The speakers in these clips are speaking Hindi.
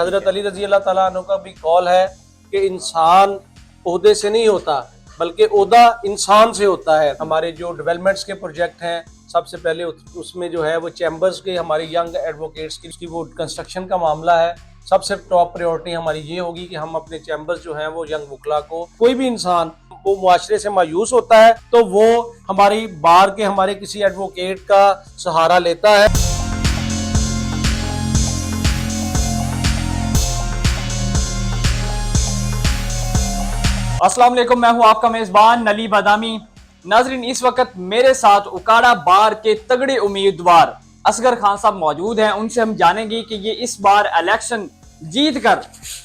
हज़रत अली रज़ी अल्लाह ताला अन्हु का भी कौल है कि इंसान ओहदे से नहीं होता बल्कि ओहदा इंसान से होता है। हमारे जो डेवलपमेंट्स के प्रोजेक्ट हैं, सबसे पहले उसमें जो है वो चैम्बर्स के हमारे यंग एडवोकेट्स की वो कंस्ट्रक्शन का मामला है। सबसे टॉप प्रायोरिटी हमारी ये होगी कि हम अपने चैम्बर्स जो हैं वो यंग वकला को, कोई भी इंसान वो मुआशरे से मायूस होता है तो वो हमारी बार के हमारे किसी एडवोकेट का सहारा लेता है। अस्सलाम वालेकुम, मैं हूं आपका मेजबान नली बादामी। नाजरीन, इस वक्त मेरे साथ उकाड़ा बार के तगड़े उम्मीदवार असगर खान साहब मौजूद हैं। उनसे हम जानेंगे कि ये इस बार इलेक्शन जीत कर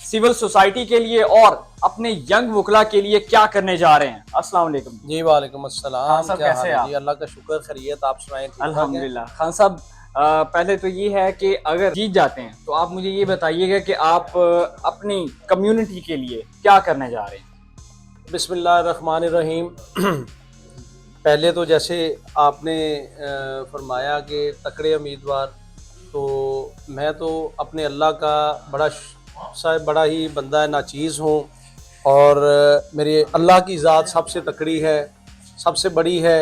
सिविल सोसाइटी के लिए और अपने यंग वकला के लिए क्या करने जा रहे हैं। अस्सलाम वालेकुम। जी वालेकुम अस्सलाम। खान साहब कैसे हैं आप? जी अल्लाह का शुक्र, खैरियत, आप सुनाएं? अल्हम्दुलिल्लाह। खान साहब, पहले तो ये है कि अगर जीत जाते हैं तो आप मुझे ये बताइएगा कि आप अपनी कम्युनिटी के लिए क्या करने जा रहे हैं। बिस्मिल्लाहिर्रहमानिर्रहीम। पहले तो जैसे आपने फरमाया कि तकड़े उम्मीदवार, तो मैं तो अपने अल्लाह का बड़ा ही बंदा नाचीज़ हूँ और मेरे अल्लाह की ज़ात सबसे तकड़ी है, सबसे बड़ी है।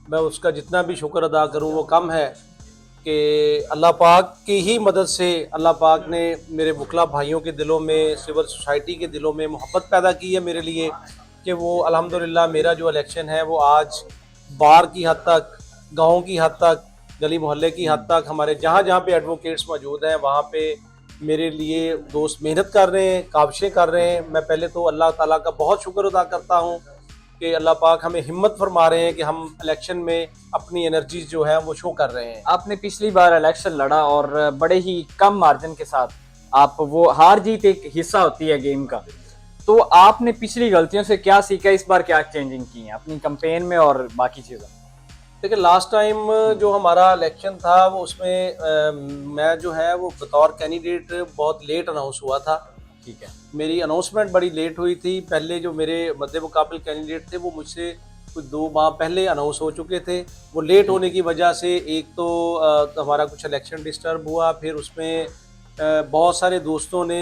मैं उसका जितना भी शुक्र अदा करूँ वो कम है कि अल्लाह पाक की ही मदद से अल्लाह पाक ने मेरे वकला भाइयों के दिलों में, सिविल सोसाइटी के दिलों में मोहब्बत पैदा की है मेरे लिए कि वो अल्हम्दुलिल्लाह मेरा जो इलेक्शन है वो आज बार की हद तक, गाँव की हद तक, गली मोहल्ले की हद तक, हमारे जहाँ जहाँ पे एडवोकेट्स मौजूद हैं वहाँ पे मेरे लिए दोस्त मेहनत कर रहे हैं, काविशें कर रहे हैं। मैं पहले तो अल्लाह ताला का बहुत शुक्र अदा करता हूँ कि अल्लाह पाक हमें हिम्मत फरमा रहे हैं कि हम इलेक्शन में अपनी एनर्जीज जो है वो शो कर रहे हैं। आपने पिछली बार इलेक्शन लड़ा और बड़े ही कम मार्जिन के साथ आप, वो हार जीत एक हिस्सा होती है गेम का, तो आपने पिछली गलतियों से क्या सीखा, इस बार क्या चेंजिंग की है अपनी कैंपेन में और बाकी चीज़ों में? देखिए, लास्ट टाइम जो हमारा इलेक्शन था वो उसमें मैं जो है वो बतौर कैंडिडेट बहुत लेट अनाउंस हुआ था। ठीक है। मेरी अनाउंसमेंट बड़ी लेट हुई थी। पहले जो मेरे मद्दे मुकाबिल कैंडिडेट थे वो मुझसे कुछ 2 माह पहले अनाउंस हो चुके थे। वो लेट होने की वजह से एक तो हमारा कुछ इलेक्शन डिस्टर्ब हुआ, फिर उसमें बहुत सारे दोस्तों ने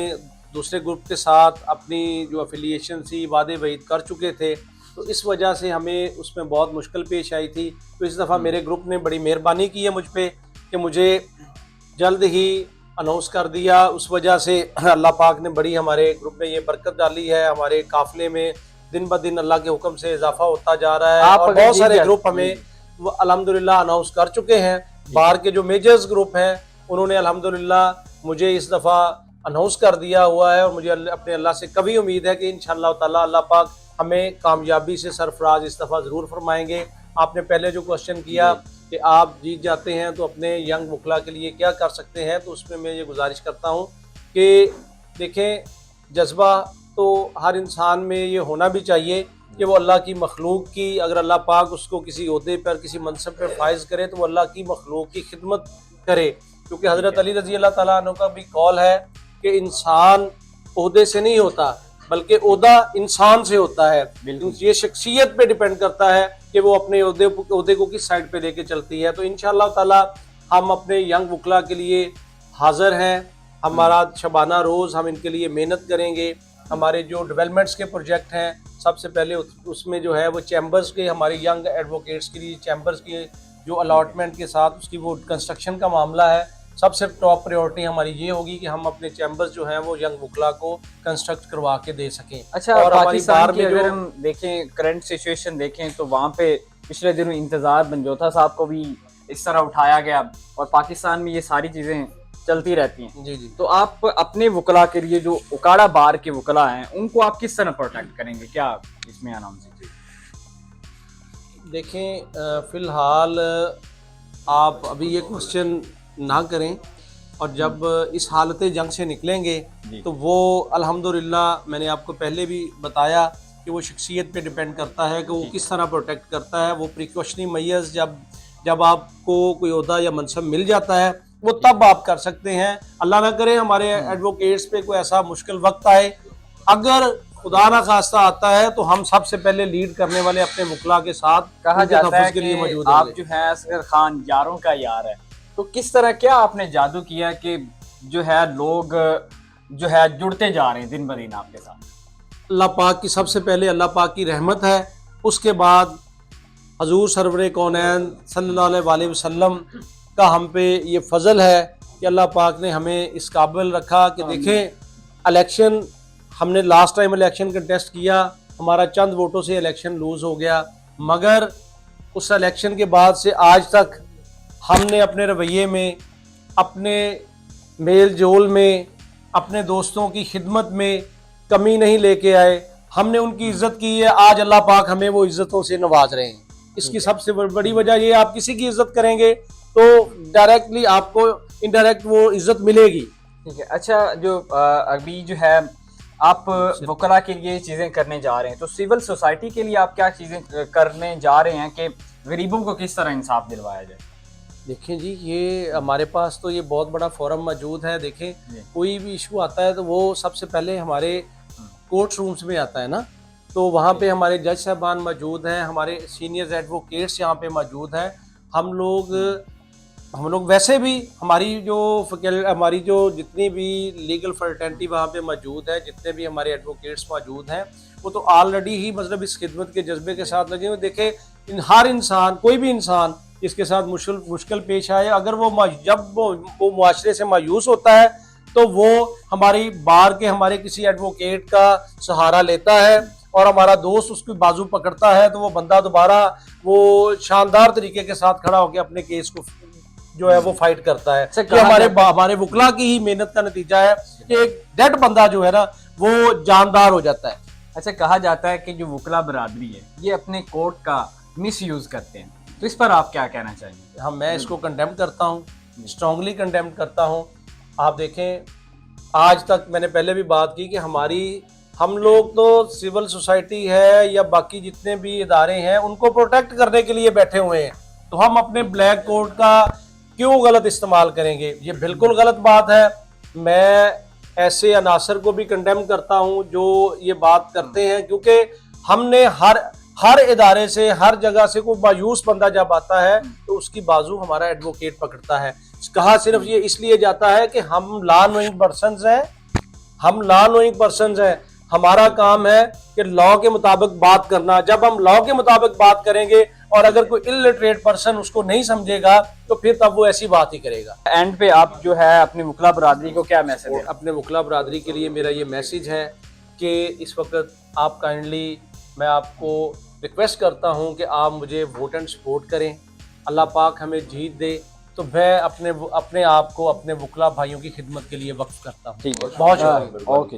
दूसरे ग्रुप के साथ अपनी जो अफिलिएशन थी वादे वहीद कर चुके थे, तो इस वजह से हमें उसमें बहुत मुश्किल पेश आई थी। तो इस दफ़ा मेरे ग्रुप ने बड़ी मेहरबानी की है मुझ पे कि मुझे जल्द ही अनाउंस कर दिया। उस वजह से अल्लाह पाक ने बड़ी हमारे ग्रुप में ये बरकत डाली है। हमारे काफिले में दिन ब दिन अल्लाह के हुक्म से इजाफा होता जा रहा है और बहुत सारे ग्रुप हमें वो अल्हम्दुलिल्लाह अनाउंस कर चुके हैं। बाहर के जो मेजर्स ग्रुप हैं उन्होंने अल्हम्दुलिल्लाह मुझे इस दफ़ा अनाउंस कर दिया हुआ है और मुझे अपने अल्लाह से कभी उम्मीद है कि इंशाअल्लाह ताला अल्लाह पाक हमें कामयाबी से सरफराज इस दफ़ा ज़रूर फरमाएंगे। आपने पहले जो क्वेश्चन किया कि आप जीत जाते हैं तो अपने यंग वकला के लिए क्या कर सकते हैं, तो उसमें मैं ये गुजारिश करता हूँ कि देखें, जज्बा तो हर इंसान में ये होना भी चाहिए कि वो अल्लाह की मखलूक की, अगर अल्लाह पाक उसको किसी ओहदे पर, किसी मनसब पर फाइज करे तो वो अल्लाह की मखलूक की खिदमत करे। क्योंकि हज़रत अली रज़ी अल्लाह ताला अन्हु का भी कौल है कि इंसान ओहदे से नहीं होता बल्कि ओहदा इंसान से होता है। ये शख्सियत पे डिपेंड करता है कि वो अपने ओहदे को किस साइड पे लेके चलती है। तो इंशाअल्लाह ताला हम अपने यंग वकला के लिए हाजिर हैं। हमारा शबाना रोज़ हम इनके लिए मेहनत करेंगे। हमारे जो डेवलपमेंट्स के प्रोजेक्ट हैं, सबसे पहले उसमें जो है वो चैम्बर्स के, हमारे यंग एडवोकेट्स के लिए चैम्बर्स के जो अलॉटमेंट के साथ उसकी वो कंस्ट्रक्शन का मामला है। सबसे टॉप प्रायोरिटी हमारी ये होगी कि हम अपने चैम्बर्स जो हैं वो यंग वकला को कंस्ट्रक्ट करवा के दे सकें। अच्छा, और हमारी बार में अगर हम देखें, करंट सिचुएशन देखें तो वहाँ पे पिछले दिनों इंतजार बंजोथा साहब को भी इस तरह उठाया गया और पाकिस्तान में ये सारी चीज़ें चलती रहती हैं। जी जी। तो तो आप अपने वकला के लिए, जो उकाड़ा बार के वकला हैं, उनको आप किस तरह प्रोटेक्ट करेंगे, क्या इसमें अनाउंस कीजिए? देखें, फ़िलहाल आप अभी ये क्वेश्चन ना करें और जब इस हालत जंग से निकलेंगे तो वो अल्हम्दुलिल्लाह मैंने आपको पहले भी बताया कि वो शख्सियत पे डिपेंड करता है कि वो किस तरह प्रोटेक्ट करता है। वो प्रिकॉशनरी मेजर्स जब आपको कोई ओहदा या मनसब मिल जाता है वो तब आप कर सकते हैं। अल्लाह ना करे हमारे एडवोकेट्स पे कोई ऐसा मुश्किल वक्त आए, अगर खुदा ना खास्ता आता है तो हम सबसे पहले लीड करने वाले अपने वकला के साथ कहा जाता है के लिए कि मौजूद आप जो है असगर खान यारों का यार है। तो किस तरह, क्या आपने जादू किया कि जो है लोग जो है जुड़ते जा रहे हैं दिन ब दिन आपके साथ? अल्लाह पाक की सबसे पहले अल्लाह पाक की रहमत है, उसके बाद हजूर सरवर कौनैन सल्लल्लाहु अलैहि वसल्लम का हम पे ये फ़ज़ल है कि अल्लाह पाक ने हमें इस काबिल रखा कि देखें इलेक्शन, हमने लास्ट टाइम इलेक्शन कंटेस्ट किया, हमारा चंद वोटों से इलेक्शन लूज़ हो गया, मगर उस इलेक्शन के बाद से आज तक हमने अपने रवैये में, अपने मेल जोल में, अपने दोस्तों की खिदमत में कमी नहीं लेके आए। हमने उनकी इज्जत की है, आज अल्लाह पाक हमें वो इज्जतों से नवाज रहे हैं। इसकी सबसे बड़ी वजह ये, आप किसी की इज्जत करेंगे तो डायरेक्टली आपको इनडायरेक्ट वो इज्जत मिलेगी। ठीक है। अच्छा, जो अभी जो है आप वकला के लिए चीज़ें करने जा रहे हैं, तो सिविल सोसाइटी के लिए आप क्या चीज़ें करने जा रहे हैं कि गरीबों को किस तरह इंसाफ दिलवाया जाए? देखें जी, ये हमारे पास तो ये बहुत बड़ा फोरम मौजूद है। देखें, कोई भी इशू आता है तो वो सबसे पहले हमारे कोर्ट रूम्स में आता है ना, तो वहाँ पे हमारे जज साहबान मौजूद हैं, हमारे सीनियर एडवोकेट्स यहाँ पे मौजूद हैं। हम लोग वैसे भी हमारी जो जितनी भी लीगल फर्टेनिटी वहाँ पे मौजूद है, जितने भी हमारे एडवोकेट्स मौजूद हैं, वो तो ऑलरेडी ही मतलब इस खिदमत के जज्बे के साथ लगे हुए। देखें, हर इंसान, कोई भी इंसान इसके साथ मुश्किल पेश आए, अगर जब वो मुआशरे से मायूस होता है तो वो हमारी बार के हमारे किसी एडवोकेट का सहारा लेता है और हमारा दोस्त उसकी बाजू पकड़ता है, तो वो बंदा दोबारा वो शानदार तरीके के साथ खड़ा होकर अपने केस को जो है वो फाइट करता है। ये हमारे वकला की ही मेहनत का नतीजा है कि एक डेड बंदा जो है ना वो जानदार हो जाता है। अच्छा, कहा जाता है कि जो वकला बरादरी है ये अपने कोर्ट का मिस यूज करते हैं, तो इस पर आप क्या कहना चाहेंगे? हाँ, मैं इसको कंडेम करता हूँ, स्ट्रांगली कंडेम करता हूँ। आप देखें, आज तक मैंने पहले भी बात की कि हम लोग तो सिविल सोसाइटी है या बाकी जितने भी इदारे हैं उनको प्रोटेक्ट करने के लिए बैठे हुए हैं, तो हम अपने ब्लैक कोड का क्यों गलत इस्तेमाल करेंगे? ये बिल्कुल गलत बात है। मैं ऐसे अनासर को भी कंडेम करता हूँ जो ये बात करते हैं, क्योंकि हमने हर इदारे से, हर जगह से कोई मायूस बंदा जब आता है तो उसकी बाजू हमारा एडवोकेट पकड़ता है। कहा सिर्फ ये इसलिए जाता है कि हम लॉ नोइंग पर्सन्स हैं, हमारा काम है कि लॉ के मुताबिक बात करना। जब हम लॉ के मुताबिक बात करेंगे और अगर कोई इलिटरेट पर्सन उसको नहीं समझेगा तो फिर तब वो ऐसी बात ही करेगा। एंड पे आप जो है अपनी वकला बरादरी को क्या मैसेज है? अपने वकला बरादरी के लिए मेरा ये मैसेज है कि इस वक्त आप काइंडली, मैं आपको रिक्वेस्ट करता हूँ कि आप मुझे वोट एंड सपोर्ट करें। अल्लाह पाक हमें जीत दे, तो मैं अपने आप को अपने वकला भाइयों की खिदमत के लिए वक्फ करता हूँ। ठीक है, बहुत शुक्रिया। ओके।